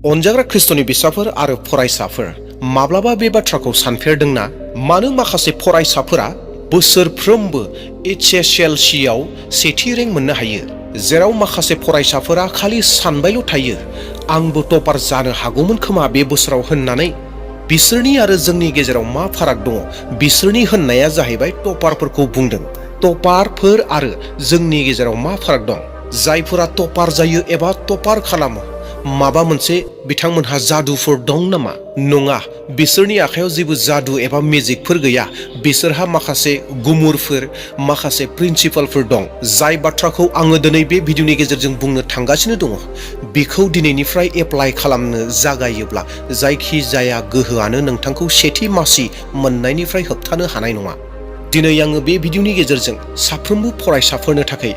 अनजाग्रा ख्रिस्ट'नि बिसाफोर आरो फरायसाफोर माब्लाबा बे बाथ्राखौ सानफेरदोंना मानो माखासे फरायसाफोरा बोसोरफ्रोमबो HSLC आव सेथि रेंक मोननो हायो जेराव माखासे फरायसाफोरा खालि सानबायल' थायो आंबो टपार जानो हागौमोन खोमा बे बोसोराव होननानै बिसोरनि आरो जोंनि गेजेराव मा फाराग दङ बिसोरनि होननाया जाहैबाय टपारफोरखौ बुंदों टपारफोर आरो जोंनि गेजेराव मा फाराग दं जायफोरा टपार जायो एबा टपार खालामो माबा मोनसे बिथांमोनहा जादुफोर दं नामा नङा बिसोरनि आखायाव जेबो जादु एबा मेजिकफोर गैया बिसोरहा माखासे गुमुरफोर माखासे प्रिन्सिपालफोर दं जाय बाथ्राखौ आङो दिनै बे भिडिअनि गेजेरजों बुंनो थांगासिनो दङ बिखौ दिनैनिफ्राय एप्लाइ खालामनो जागायोब्ला जायखि जाया गोहोआनो नोंथांखौ सेथि मासि मोननायनिफ्राय होबथानो हानाय नङा दिनै आङो बे भिडिअनि गेजेरजों साफ्रोमबो फरायसाफोरनो थाखाय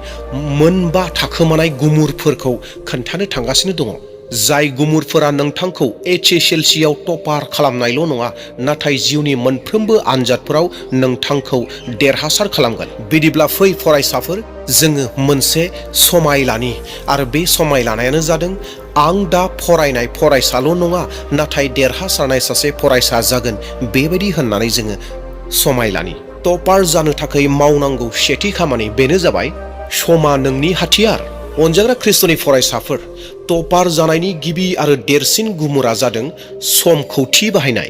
मोनबा थाखोमानाय गुमुरफोरखौ खोन्थानो थांगासिनो दङ जाय गुमुरफोरा नोंथांखौ HSLC आव टपार खालामनायल' नङा नाथाय जिउनि मोनफ्रोमबो आनजादफोराव नोंथांखौ देरहासार खालामगोन बिदिब्ला फै फरायसाफोर जोङो मोनसे समाय लानि आरो बे समाय लानायानो जादों आं दा फरायनाय फरायसाल' नङा नाथाय देरहासारनाय सासे फरायसा जागोन बेबायदि होननानै जोङो समाय लानि टपार जानो थाखाय मावनांगौ सेथि खामानि बेनो जाबाय समा नोंनि हाथियार अनजाग्रा ख्रिस्ट'नि फरायसाफोर टपार जानायनि गिबि आरो देरसिन गुमुरा जादों समखौ थि बाहायनाय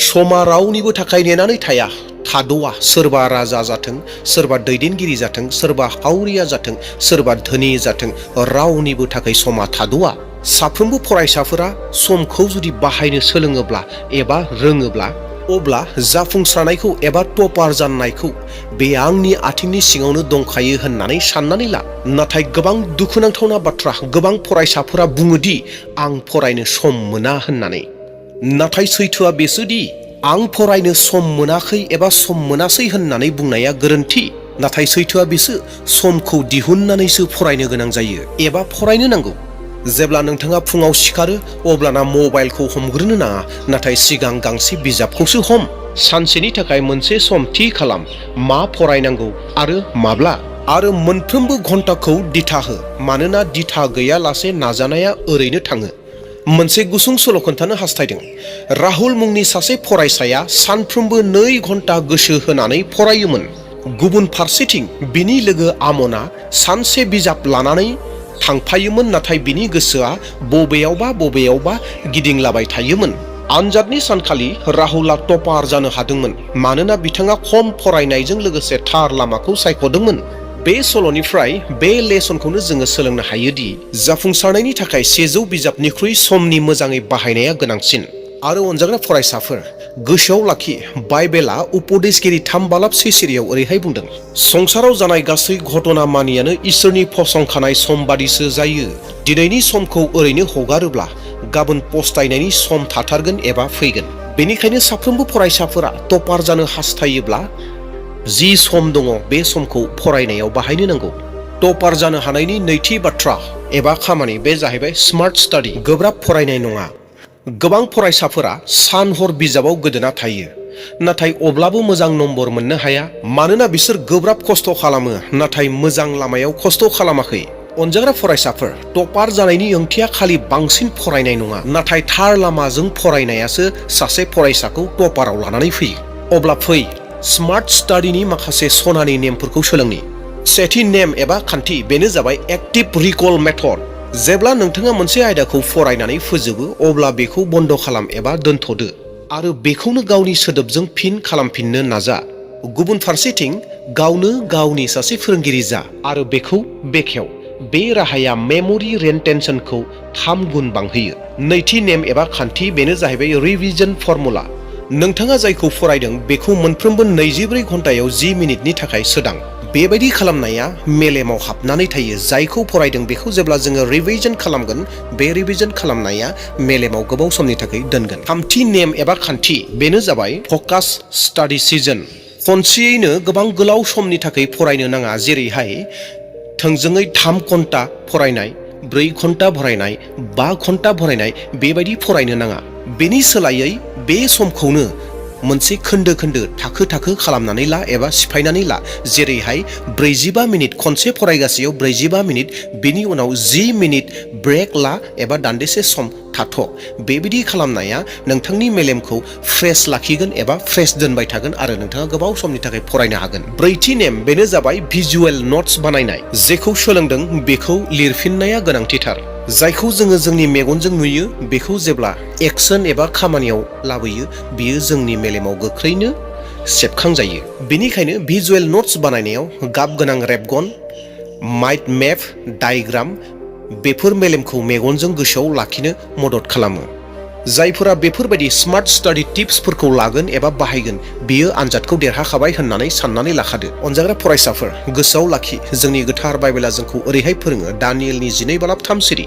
समा रावनिबो थाखाय नेनानै थाया थाद'आ सोरबा राजा जाथों सोरबा दैदेनगिरि जाथों सोरबा हावरिया जाथों सोरबा धोनि जाथों रावनिबो थाखाय समा थाद'आ साफ्रोमबो फरायसाफोरा समखौ जुदि बाहायनो सोलोङोब्ला एबा रोङोब्ला अब्ला जाफुंसारनायखौ एबा टपार जानायखौ बे आंनि आथिंनि सिङावनो दंखायो होननानै साननानै ला नाथाय गोबां दुखुनांथावना बाथ्रा गोबां फरायसाफोरा बुङोदि आं फरायनो सम मोना होननानै नाथाय सैथोआ बेसोदि आं फरायनो सम मोनाखै एबा सम मोनासै होननानै बुंनाया गोरोन्थि नाथाय सैथोआ बेसो समखौ दिहुननानैसो फरायनो गोनां जायो एबा फरायनो नांगौ जेब्ला नोंथाङा फुङाव सिखारो अब्लाना मबाइलखौ हमग्रोनो नाङा नाथाय सिगां गांसे बिजाबखौसो हम सानसेनि थाखाय मोनसे सम थि खालाम मा फरायनांगौ आरो माब्ला आरो मोनफ्रोमबो घन्टाखौ दिथा हो मानोना दिथा गैयालासे नाजानाया ओरैनो थाङो मोनसे गुसुं सल' खोन्थानो हास्थायदों राहुल मुंनि सासे फरायसाया सानफ्रोमबो 2 घन्टा गोसो होनानै फरायोमोन गुबुन फारसेथिं बिनि लोगो आमना सानसे बिजाब लानानै थांफायोमोन नाथाय बिनि गोसोआ बबेयावबा गिदिंलाबाय थायोमोन आनजादनि सानखालि राहुलआ टपार जानो हादोंमोन मानोना बिथाङा खम फरायनायजों लोगोसे थार लामाखौ सायख'दोंमोन बे सल'निफ्राय बे लेसनखौनो जोङो सोलोंनो हायोदि जाफुंसारनायनि थाखाय 100 बिजाबनिख्रुइ समनि मोजाङै बाहायनाया गोनांसिन आरो अनजाग्रा फरायसाफोर गोसोआव लाखि बाइबेला उपदेशगिरि 3 सिरियाव ओरैहाय बुंदों संसाराव जानाय गासै घटना मानियानो इसोरनि फसंखानाय सम बादिसो जायो दिनैनि समखौ ओरैनो हगारोब्ला गाबोन पस्तायनायनि सम थाथारगोन एबा फैगोन बेनिखायनो साफ्रोमबो फरायसाफोरा टपार जानो हास्थायोब्ला जि सम दङ बे समखौ फरायनायाव बाहायनो नांगौ टपार जानो हानायनि नैथि बाथ्रा एबा खामानि बे जाहैबाय स्मार्ट स्टाडि गोब्राब फरायनाय नङा गोबां फरायसाफोरा सान हर बिजाबाव गोदोना थायो नाथाय अब्लाबो मोजां नम्बर मोननो हाया मानोना बिसोर गोब्राब खस्थ' खालामो नाथाय मोजां लामायाव खस्थ' खालामाखै अनजाग्रा फरायसाफोर टपार जानायनि ओंथिया खालि बांसिन फरायनाय नङा नाथाय थार लामाजों फरायनायासो सासे फरायसाखौ टपाराव लानानै फैयो अब्ला फै स्मार्ट स्टाडिनि माखासे सनानि नेमफोरखौ सोलोंनि सेथि नेम एबा खान्थि बेनो जाबाय एक्टिभ रिकल मेथड जेब्ला नोंथाङा मोनसे आयदाखौ फरायनानै फोजोबो अब्ला बेखौ बन्द खालाम एबा दोनथ'दो आरो बेखौनो गावनि सोदोबजों फिन खालामफिननो नाजा गुबुन फारसेथिं गावनो गावनि सासे फोरोंगिरि जा आरो बेखौ बेखेव बे राहाया मेम'रि रिटेनसनखौ 3 गुन बांहोयो नैथि नेम एबा खान्थि बेनो जाहैबाय रिभिजन फर्मुला नोंथाङा जायखौ फरायदों बेखौ मोनफ्रोमबो 24 घन्टायाव 10 मिनिटनि थाखाय सोदां बेबायदि खालामनाया मेलेमाव हाबनानै थायो जायखौ फरायदों बेखौ जेब्ला जोङो रिभिजन खालामगोन बे रिभिजन खालामनाया मेलेमाव गोबाव समनि थाखाय दोनगोन थामथि नेम एबा खान्थि बेनो जाबाय फकास स्टाडि सिजन खनसेयैनो गोबां गोलाव समनि थाखाय फरायनो नाङा जेरैहाय थोंजोङै 3 घन्टा फरायनाय 4 घन्टा फरायनाय 5 घन्टा फरायनाय बेबायदि फरायनो नाङा बेनि सोलायै बे समखौनो मोनसे खोन्दो खोन्दो थाखो थाखो खालामनानै ला एबा सिफायनानै ला। जेरैहाय 45 मिनिट खनसे फरायगासेयाव 45 मिनिट, बेनि उनाव 10 मिनिट ब्रेक ला एबा दान्दिसे सम थाथ'। बेबायदि खालामनाया नोंथांनि मेलेमखौ फ्रेश लाखिगोन एबा फ्रेश दोनबाय थागोन आरो नोंथाङा गोबाव समनि थाखाय फरायनो हागोन। ब्रैथि नेम, बेनो जाबाय भिजुवेल नट्स बानायनाय। जेखौ सोलोंदों बेखौ लिरफिननाया गोनांथिथार। जायखौ जोङो जोंनि मेगनजों नुयो बेखौ जेब्ला एक्सन एबा खामानियाव लाबोयो बियो जोंनि मेलेमाव गोख्रैनो सेबखांजायो। बेनिखायनो भिजुवेल नट्स बानायनायाव गाब गोनां रेबगन, माइन्ड मेप, डायग्राम बेफोर मेलेमखौ मेगनजों गोसोआव लाखिनो मदद खालामो। जायफोरा बेफोरबायदि स्मार्ट स्टाडि टिप्सफोरखौ लागोन एबा बाहायगोन बियो आनजादखौ देरहाखाबाय होननानै साननानै लाखादो। अनजाग्रा फरायसाफोर, गोसोआव लाखि, जोंनि गोथार बाइबेला जोंखौ ओरैहाय फोरोङो, दानियेलनि 12:3 सिरि,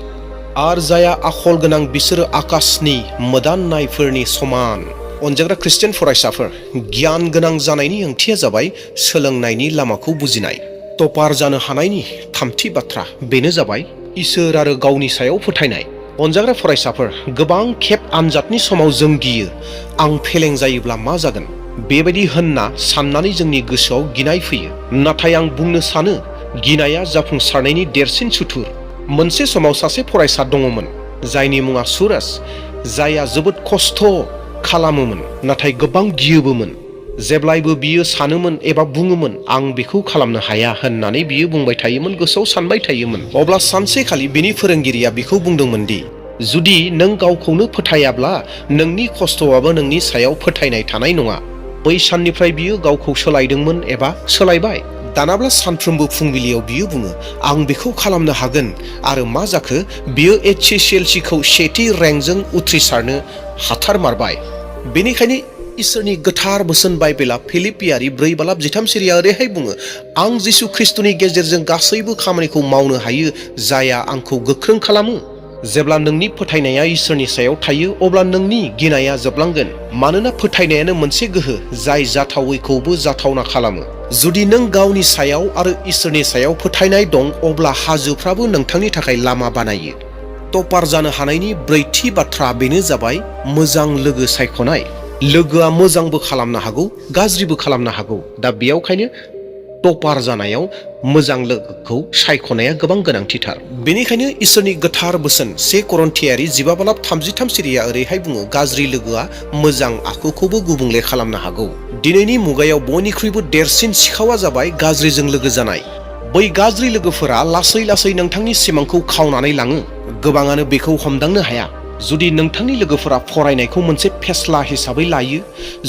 आर जाया आखल गोनां बिसोरो आकाशनि मोदाननायफोरनि समान। अनजाग्रा ख्रिस्टियान फरायसाफोर, गियान गोनां जानायनि ओंथिया जाबाय सोलोंनायनि लामाखौ बुजिनाय। टपार जानो हानायनि थामथि बाथ्रा, बेनो जाबाय इसोर आरो गावनि सायाव फोथायनाय। अनजाग्रा फरायसाफोर, गोबां खेब आनजादनि समाव जों गियो, आं फेलें जायोब्ला मा जागोन बेबायदि होनना साननानै जोंनि गोसोआव गिनाय फैयो। नाथाय आं बुंनो सानो गिनाया जाफुंसारनायनि देरसिन सुथुर। मोनसे समाव सासे फरायसा दङमोन जायनि मुङा सुरेश, जायहा जोबोद खस्थ' खालामोमोन नाथाय गोबां गियोबोमोन। जेब्लायबो बियो सानोमोन एबा बुङोमोन आं बेखौ खालामनो हाया होननानै बियो बुंबाय थायोमोन, गोसोआव सानबाय थायोमोन। अब्ला सानसेखालि बिनि फोरोंगिरिया बिखौ बुंदोंमोन दि जुदि नों गावखौनो फोथायाब्ला नोंनि खस्थ'आबो नोंनि सायाव फोथायनाय थानाय नङा। बै साननिफ्राय बियो गावखौ सोलायदोंमोन एबा सोलायबाय। दानाब्ला सानफ्रोमबो फुंबिलियाव बियो बुङो आं बेखौ खालामनो हागोन। आरो मा जाखो, बियो HSLC खौ सेथि रेंकजों उथ्रिसारनो हाथारमारबाय। बेनिखायनो इसोरनि गोथार बोसोन बाइबेला फिलिपियारि 4:13 सिरिया ओरैहाय बुङो, आं जिसु ख्रिस्ट'नि गेजेरजों गासैबो खामानिखौ मावनो हायो जायहा आंखौ गोख्रों खालामो। जेब्ला नोंनि फोथायनाया इसोरनि सायाव थायो अब्ला नोंनि गिनाया जोबलांगोन। मानोना फोथायनायानो मोनसे गोहो जाय जाथावैखौबो जाथावना खालामो। जुदि नों गावनि सायाव आरो इसोरनि सायाव फोथायनाय दं अब्ला हाजोफ्राबो नोंथांनि थाखाय लामा बानायो। टपार जानो हानायनि ब्रैथि बाथ्रा, बेनो जाबाय मोजां लोगो सायख'नाय। लोगोआ मोजांबो खालामनो हागौ, गाज्रिबो खालामनो हागौ। दा बेयावखायनो टपार जानायाव मोजां लोगोखौ सायख'नाया गोबां गोनांथिथार। बेनिखायनो इसोरनि गोथार बोसोन 1 करन्थियारि 15:33 सिरिया ओरैहाय बुङो, गाज्रि लोगोआ मोजां आखुखौबो गुबुंले खालामनो हागौ। दिनैनि मुगायाव बयनिख्रुइबो देरसिन सिखावा जाबाय गाज्रिजों लोगो जानाय। बै गाज्रि लोगोफोरा लासै लासै नोंथांनि सिमांखौ खावनानै लाङो। गोबाङानो बेखौ हमदांनो हाया। जुदि नोंथांनि लोगोफोरा फरायनायखौ मोनसे फेस्ला हिसाबै लायो,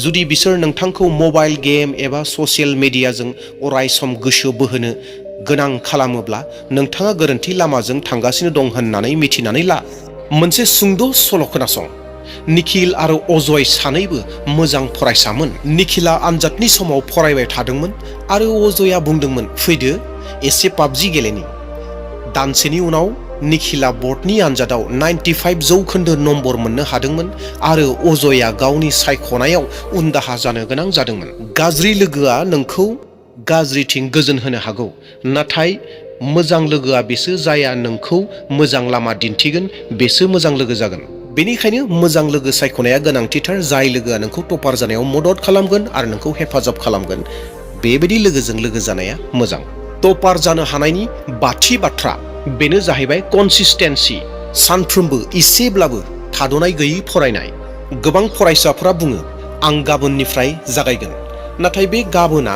जुदि बिसोर नोंथांखौ मबाइल गेम एबा ससियेल मिडियाजों अराय सम गोसो बोहोनो गोनां खालामोब्ला नोंथाङा गोरोन्थि लामाजों थांगासिनो दं होननानै मिथिनानै ला। मोनसे सुंद' सल' खोनासं। निखिल आरो अजय सानैबो मोजां फरायसामोन। निखिला आनजादनि समाव फरायबाय थादोंमोन आरो अजयआ बुंदोंमोन फैदो एसे पाबजि गेलेनि। दानसेनि उनाव निखिला बर्डनि आनजादाव 95 जौखोन्दो नम्बर मोननो हादोंमोन आरो अजयआ गावनि सायख'नायाव उनदाहा जानो गोनां जादोंमोन। गाज्रि लोगोआ नोंखौ गाज्रिथिं गोजोन होनो हागौ, नाथाय मोजां लोगोआ बेसो जायहा नोंखौ मोजां लामा दिन्थिगोन, बेसो मोजां लोगो जागोन। बेनिखायनो मोजां लोगो सायख'नाया गोनांथिथार, जाय लोगोआ नोंखौ टपार जानायाव मदद खालामगोन आरो नोंखौ हेफाजाब खालामगोन। बेबायदि लोगोजों लोगो जानाया मोजां। टपार जानो हानायनि बाथि बाथ्रा, बेनो जाहैबाय कनसिस्टेन्सि। सानफ्रोमबो एसेब्लाबो थाद'नाय गैयै फरायनाय। गोबां फरायसाफोरा बुङो आं गाबोननिफ्राय जागायगोन, नाथाय बे गाबोना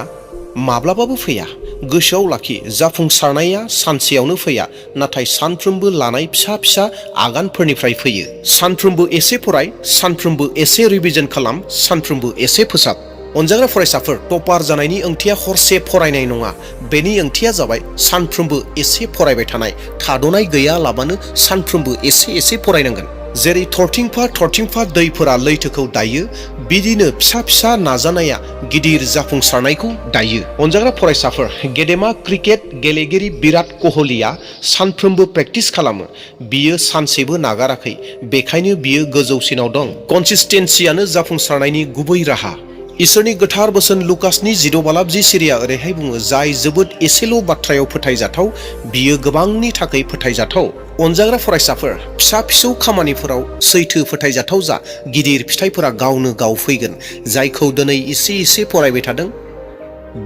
माब्लाबाबो फैया। गोसोआव लाखि, जाफुंसारनाया सानसेयावनो फैया, नाथाय सानफ्रोमबो लानाय फिसा फिसा आगानफोरनिफ्राय फैयो। सानफ्रोमबो एसे फराय, सानफ्रोमबो एसे रिभिजन खालाम, सानफ्रोमबो एसे फोसाब। अनजाग्रा फरायसाफोर, टपार जानायनि ओंथिया हरसे फरायनाय नङा। बेनि ओंथिया जाबाय सानफ्रोमबो एसे फरायबाय थानाय, थाद'नाय गैयालाबानो सानफ्रोमबो एसे एसे फरायनांगोन। जेरै थरथिंफा दैफोरा लैथोखौ दायो, बिदिनो फिसा फिसा नाजानाया गिदिर जाफुंसारनायखौ दायो। अनजाग्रा फरायसाफोर, गेदेमा क्रिकेट गेलेगिरि बिराट क'हलीआ सानफ्रोमबो प्रेक्टिस खालामो। बियो सानसेबो नागाराखै, बेखायनो बियो गोजौसिनाव दं। कनसिस्टेन्सियानो जाफुंसारनायनि गुबै राहा। इसोरनि गोथार बोसोन लुकासनि 16:10 सिरिया ओरैहाय बुङो, जाय जोबोद एसेल' बाथ्रायाव फोथायजाथाव बियो गोबांनि थाखाय फोथायजाथाव। अनजाग्रा फरायसाफोर, फिसा फिसौ खामानिफोराव सैथो फोथायजाथाव जा। गिदिर फिथाइफोरा गावनो गाव फैगोन। जायखौ दिनै एसे एसे फरायबाय थादों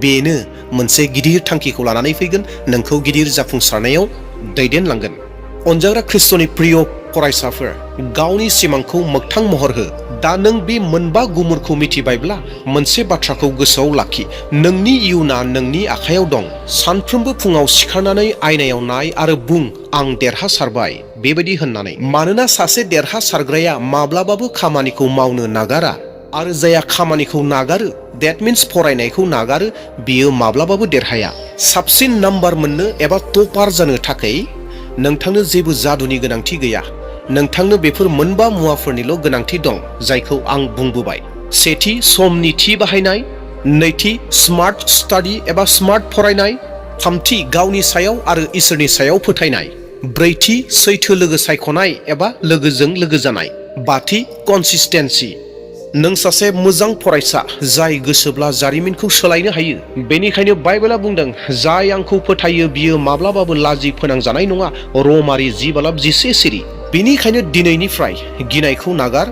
बेनो मोनसे गिदिर थांखिखौ लानानै फैगोन, नोंखौ गिदिर जाफुंसारनायाव दैदेनलांगोन। अनजाग्रा ख्रिस्ट'नि प्रिय फरायसाफोर, गावनि सिमांखौ मोगथां महर हो। दा नों बे मोनबा गुमुरखौ मिथिबायब्ला मोनसे बाथ्राखौ गोसोआव लाखि, नोंनि इयुना नोंनि आखायाव दं। सानफ्रोमबो फुङाव सिखारनानै आयनायाव नाय आरो बुं, आं देरहासारबाय बेबायदि होननानै। मानोना सासे देरहासारग्राया माब्लाबाबो खामानिखौ मावनो नागारा, आरो जाया खामानिखौ नागारो, that means फरायनायखौ नागारो, बियो माब्लाबाबो देरहाया। साबसिन नाम्बार मोननो एबा टपार जानो थाखाय नोंथांनो जेबो जादुनि गोनांथि गैया। नोंथांनो बेफोर मोनबा मुवाफोरनिल' गोनांथि दं जायखौ आं बुंबोबाय। सेथि, समनि थि बाहायनाय। नैथि, स्मार्ट स्टाडि एबा स्मार्ट फरायनाय। थामथि, गावनि सायाव आरो इसोरनि सायाव फोथायनाय। ब्रैथि, सैथो लोगो सायख'नाय एबा लोगोजों लोगो जानाय। बाथि, कनसिस्टेन्सि। नों सासे मोजां फरायसा जाय गोसोब्ला जारिमिनखौ सोलायनो हायो। बेनिखायनो बाइबेला बुंदों, जाय आंखौ फोथायो बियो माब्लाबाबो लाजि फोनांजानाय नङा। रमारि 10:10 सिरि। बेनिखायनो दिनैनिफ्राय गिनायखौ नागार,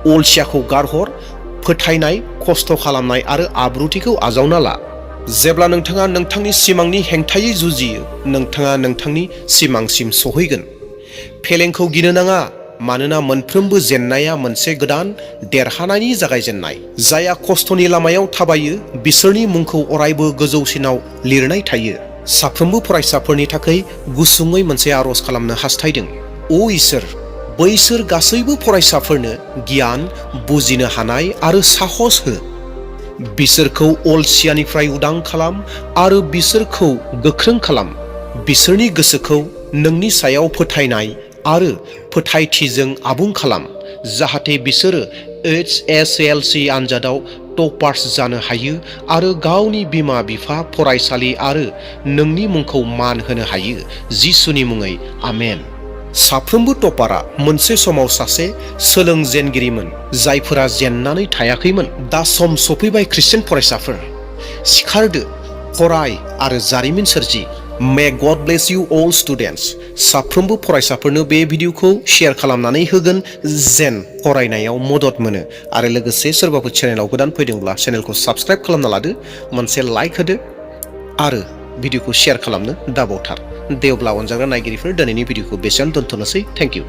अलसियाखौ गारहर, फोथायनाय, खस्थ' खालामनाय आरो आब्रुथिखौ आजावना ला। जेब्ला नोंथाङा नोंथांनि सिमांनि हेंथायै जुजियो, नोंथाङा नोंथांनि सिमांसिम सहैगोन। फेलेंखौ गिनो नाङा, मानोना मोनफ्रोमबो जेननाया मोनसे गोदान देरहानायनि जागायजेननाय। जायहा खस्थ'नि लामायाव थाबायो बिसोरनि मुंखौ अरायबो गोजौसिनाव लिरनाय थायो। साफ्रोमबो फरायसाफोरनि थाखाय गुसुङै मोनसे आर'ज खालामनो हास्थायदों। अ इसोर, बैसोर गासैबो फरायसाफोरनो गियान, बुजिनो हानाय आरो साहस हो। बिसोरखौ अलसियानिफ्राय उदां खालाम आरो बिसोरखौ गोख्रों खालाम। बिसोरनि गोसोखौ नोंनि सायाव फोथायनाय आरो फोथायथिजों आबुं खालाम, जाहाथे बिसोरो HSLC आनजादाव टपार्स जानो हायो आरो गावनि बिमा बिफा, फरायसालि आरो नोंनि मुंखौ मान होनो हायो। जिसुनि मुङै आमेन। साफ्रोमबो टपारआ मोनसे समाव सासे सोलोंजेनगिरिमोन जायफोरा जेननानै थायाखैमोन। दा सम सफैबाय ख्रिस्टियान फरायसाफोर, सिखारदो, फराय आरो जारिमिन सोरजि। मे गड ब्लेस इउ अल स्टुडेन्ट्स। साफ्रोमबो फरायसाफोरनो बे भिडिअखौ शेयार खालामनानै होगोन जेन फरायनायाव मदद मोनो। आरो लोगोसे सोरबाफोर चेनेलाव गोदान फैदोंब्ला चेनेलखौ साबस्क्राइब खालामना लादो, मोनसे लाइक होदो आरो भिडिअखौ शेयार खालामनो दाबावथार। दे अब्ला अनजाग्रा नायगिरिफोर, दिनैनि भिडिअखौ बेसेयावनो दोनथ'नोसै। Thank you.